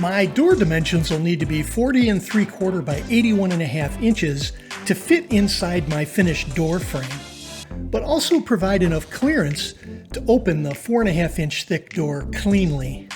My door dimensions will need to be 40 3/4 by 81.5 inches to fit inside my finished door frame, but also provide enough clearance to open the 4.5 inch thick door cleanly.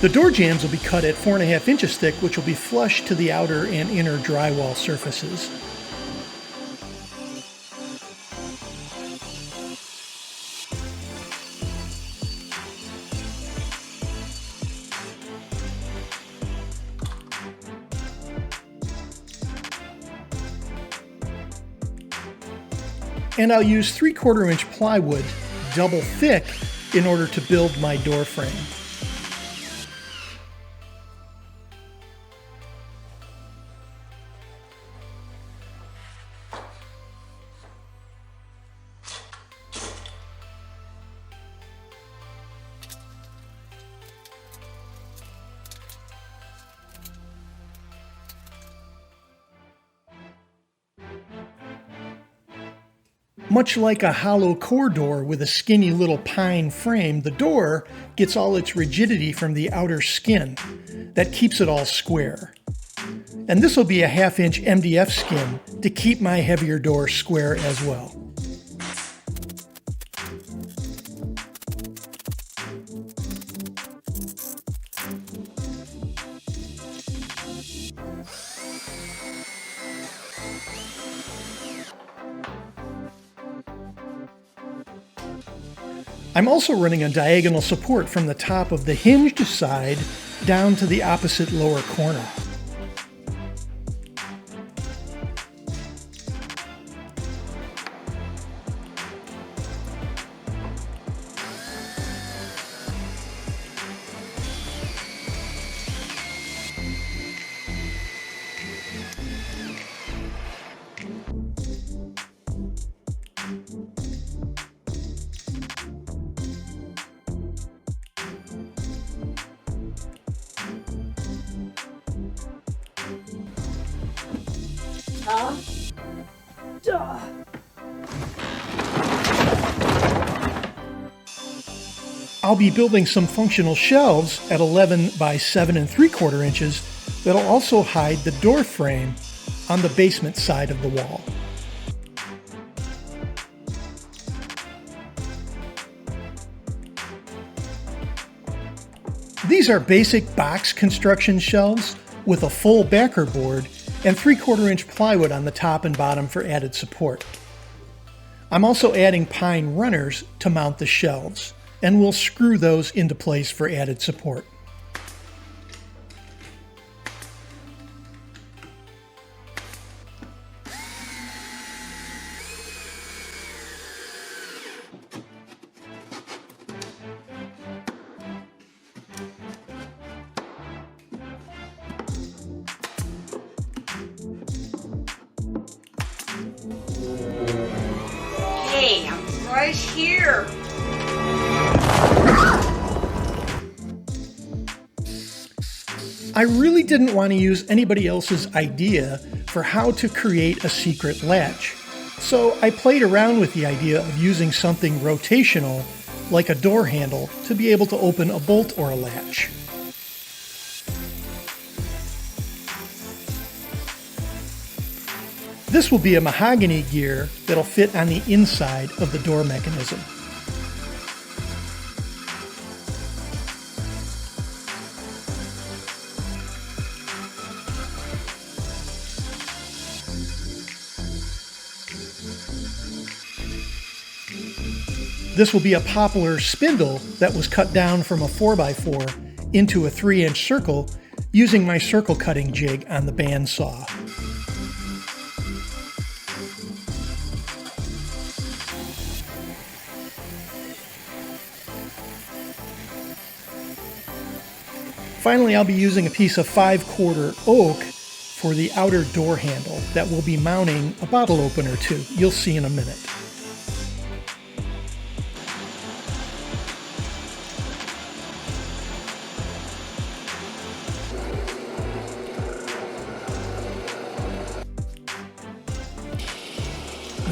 The door jambs will be cut at 4.5 inches thick, which will be flush to the outer and inner drywall surfaces. And I'll use 3/4 inch plywood, double thick, in order to build my door frame. Much like a hollow core door with a skinny little pine frame, the door gets all its rigidity from the outer skin. That keeps it all square. And this will be a 1/2 inch MDF skin to keep my heavier door square as well. I'm also running a diagonal support from the top of the hinged side down to the opposite lower corner. I'll be building some functional shelves at 11 by 7 3/4 inches that'll also hide the door frame on the basement side of the wall. These are basic box construction shelves with a full backer board and 3/4 inch plywood on the top and bottom for added support. I'm also adding pine runners to mount the shelves, and we'll screw those into place for added support. Hey, I'm right here. I really didn't want to use anybody else's idea for how to create a secret latch, so I played around with the idea of using something rotational, like a door handle, to be able to open a bolt or a latch. This will be a mahogany gear that'll fit on the inside of the door mechanism. This will be a poplar spindle that was cut down from a 4x4 into a 3-inch circle using my circle cutting jig on the bandsaw. Finally, I'll be using a piece of 5/4 oak for the outer door handle that will be mounting a bottle opener to. You'll see in a minute.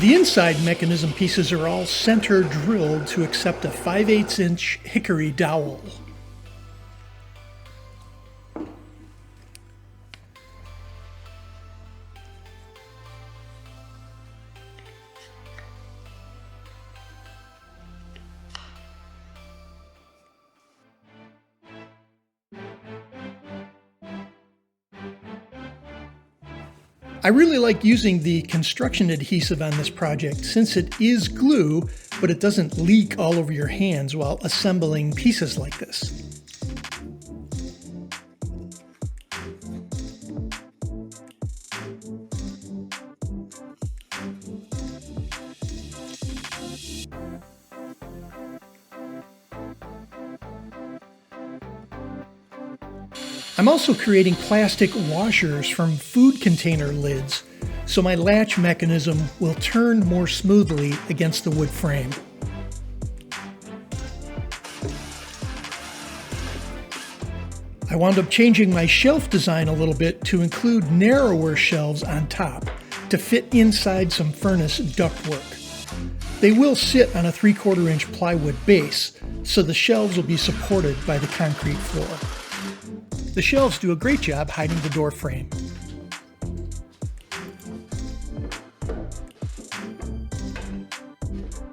The inside mechanism pieces are all center drilled to accept a 5/8 inch hickory dowel. I really like using the construction adhesive on this project since it is glue, but it doesn't leak all over your hands while assembling pieces like this. I'm also creating plastic washers from food container lids, so my latch mechanism will turn more smoothly against the wood frame. I wound up changing my shelf design a little bit to include narrower shelves on top to fit inside some furnace ductwork. They will sit on a 3/4 inch plywood base, so the shelves will be supported by the concrete floor. The shelves do a great job hiding the door frame.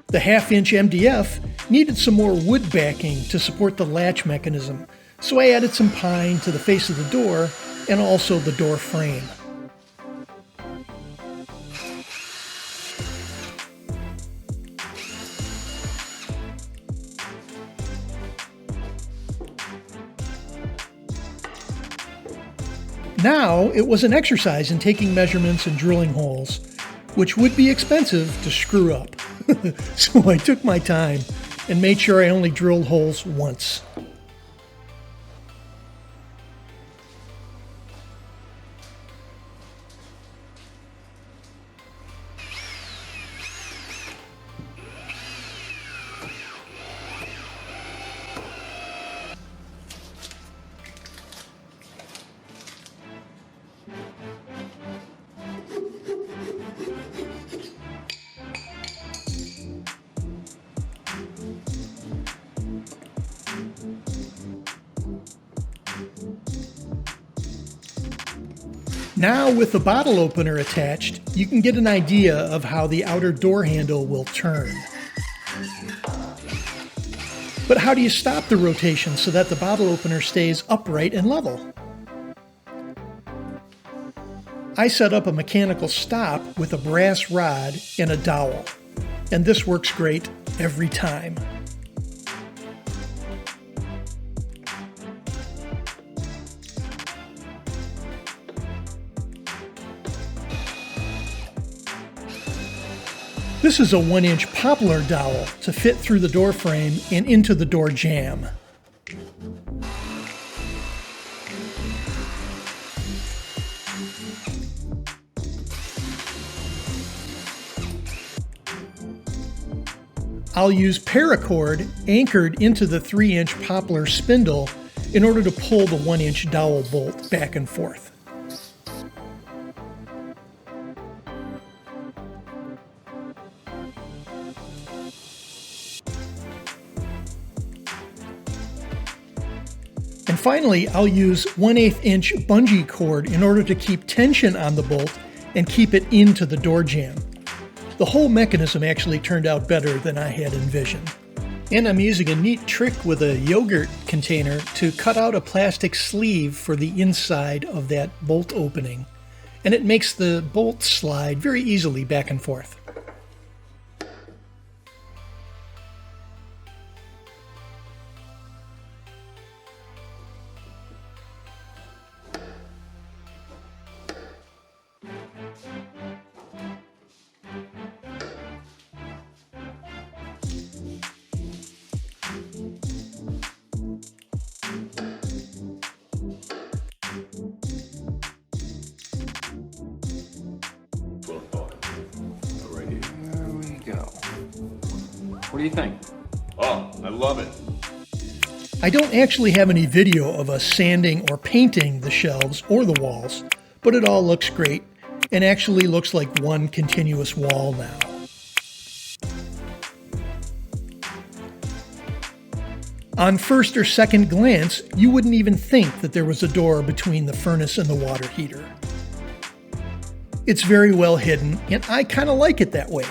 The 1/2 inch MDF needed some more wood backing to support the latch mechanism, so I added some pine to the face of the door and also the door frame. Now, it was an exercise in taking measurements and drilling holes, which would be expensive to screw up. So I took my time and made sure I only drilled holes once. Now with the bottle opener attached, you can get an idea of how the outer door handle will turn. But how do you stop the rotation so that the bottle opener stays upright and level? I set up a mechanical stop with a brass rod and a dowel, and this works great every time. This is a 1-inch poplar dowel to fit through the door frame and into the door jamb. I'll use paracord anchored into the 3-inch poplar spindle in order to pull the 1-inch dowel bolt back and forth. And finally, I'll use 1/8 inch bungee cord in order to keep tension on the bolt and keep it into the door jamb. The whole mechanism actually turned out better than I had envisioned. And I'm using a neat trick with a yogurt container to cut out a plastic sleeve for the inside of that bolt opening. And it makes the bolt slide very easily back and forth. What do you think? Oh, I love it. I don't actually have any video of us sanding or painting the shelves or the walls, but it all looks great and actually looks like one continuous wall now. On first or second glance, you wouldn't even think that there was a door between the furnace and the water heater. It's very well hidden, and I kind of like it that way.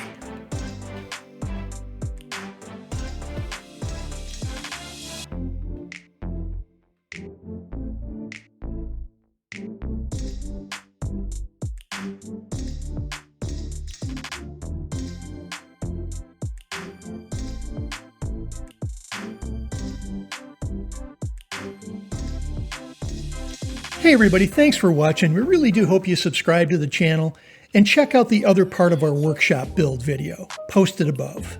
Hey everybody, thanks for watching. We really do hope you subscribe to the channel and check out the other part of our workshop build video, posted above.